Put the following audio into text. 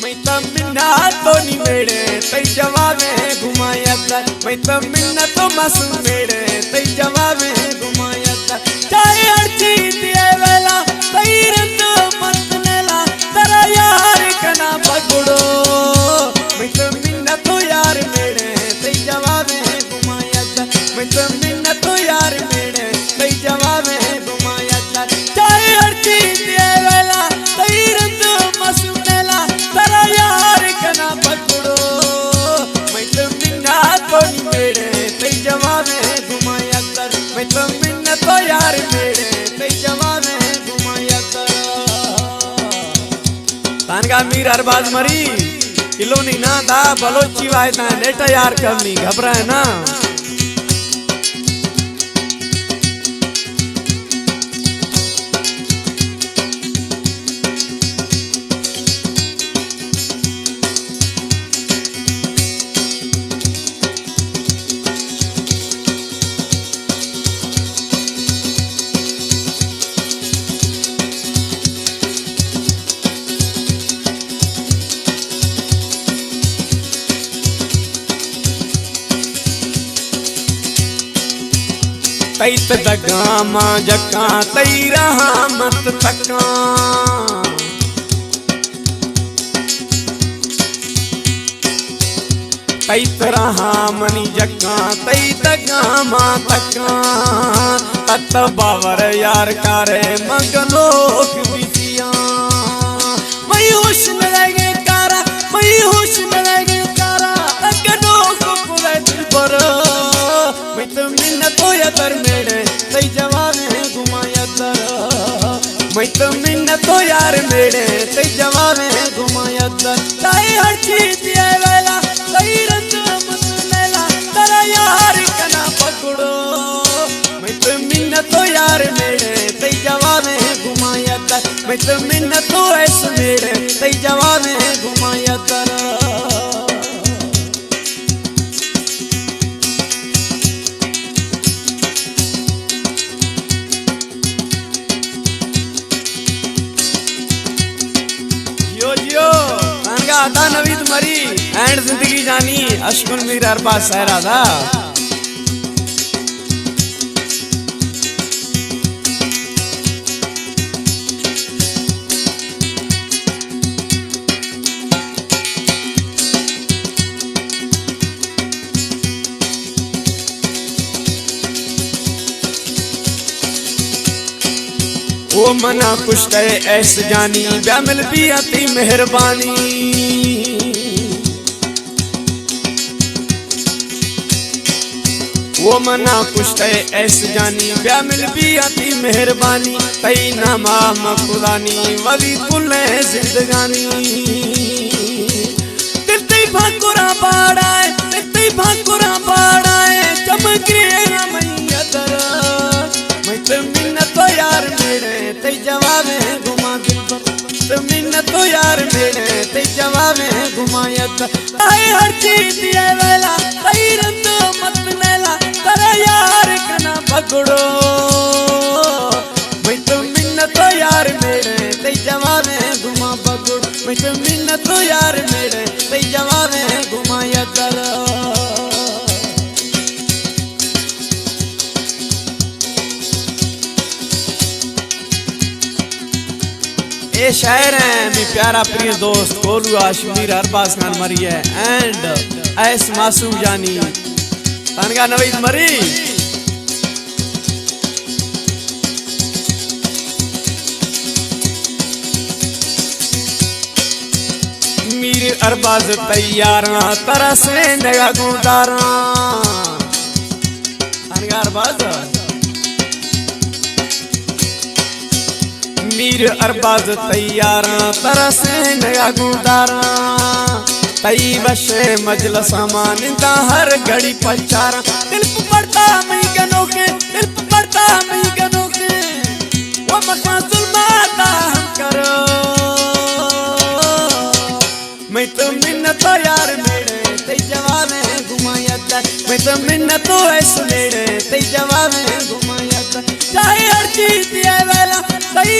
मैं तो मिन्ना तो नहीं मेरे तई जवाबे घुमाया था मैं तो मिन्ना तो मासूम मेरे तई जवाबे घुमाया था चाहे हर चीज दिए वेला तई रंग मत नेला तेरा यार कना पकड़ो मैं तो मिन्ना तो यार मेरे तई जवाबे घुमाया था मैं तो मिन्ना तो यार मेरे तई जवाबे घुमाया था चाहे हर चीज दिए वेला तई रंग मासूम नेला तेरा यार कना पकड़ो मैं तो मिन्ना तो नहीं मेरे तई जवाबे घुमाया कर मैं तो मिन्ना तो यार मेरे तई जवाबे घुमाया कर तानगा मीर अरबाज मरी किलो नहीं ना था बलोची वायता नेटा यार करनी घबराए ना तई तगामा जका तई रहा मत तका तई तरहा मनी जका तई तगामा तका तत बावर यार करे मगलोक बिसिया मई होश न लगे कारा मई होश न लगे कारा अगनो को पूरे दिल पर मैं तो मिन्ना तो यार मेरे तई जवाबे घुमाया तर मैं तो मिन्ना तो यार मेरे तई जवाबे घुमाया तर चाहे हर चीज दिए वेला तई रंग मत नेला तेरा यार कना पकड़ो मैं तो मिन्ना तो यार मेरे तई जवाबे घुमाया तर मैं तो मिन्ना तो ऐसे मेरे तई जवाबे घुमाया तर था नवीद मरी एंड जिंदगी जानी अशकुन मीर अरबाज सहरा था वो मना कुछ कहे ऐस जानी ब्या मिल भी आती मेहरबानी वो मना कुछ कहे ऐस जानी ब्या मिल भी आती मेहरबानी तई नामा मकुरानी वली कुले जिंदगानी तिल्ती भाकुरा बाड़ाए तिल्ती भाकुरा बाड़ाए चमक रे मैया दरा मैं तो मिन्ना तो यार मेरे तई जवाबे घुमा दिल पर तो मिन्ना तो यार मेरे तई जवाबे घुमाया ताई हर चीज दिए वेला तई रंग मत नेला तेरा यार कना पकड़ो मैं तो मिन्ना तो यार मेरे तई जवाबे घुमा पकड़ो मैं तो मिन्ना तो यार मेरे तई जवाबे घुमाया तर ये शायर है मेरी प्यारा प्रिय दोस्त कोलू आशमीर अरबाज खान मरी है एंड ऐस मासूम जानी तनगा नवीद मरी मीर अरबाज तैयारा तरह से नगा गुदारा तनगा अरबाज मीर अरबाज तैयारा तरह से नया गुदारा तई बशे मजल सामान दा हर घड़ी पचारा दिल पड़ता मैं गनों के दिल पड़ता मैं गनों के वो मखा जुल्माता हम करो मैं तो मिन्ना तो यार मेरे तई जवाबे घुमाया मैं तो मिन्ना तो ऐसे मेरे तई जवाबे घुमाया चाहे हर चीज दिए वेला तई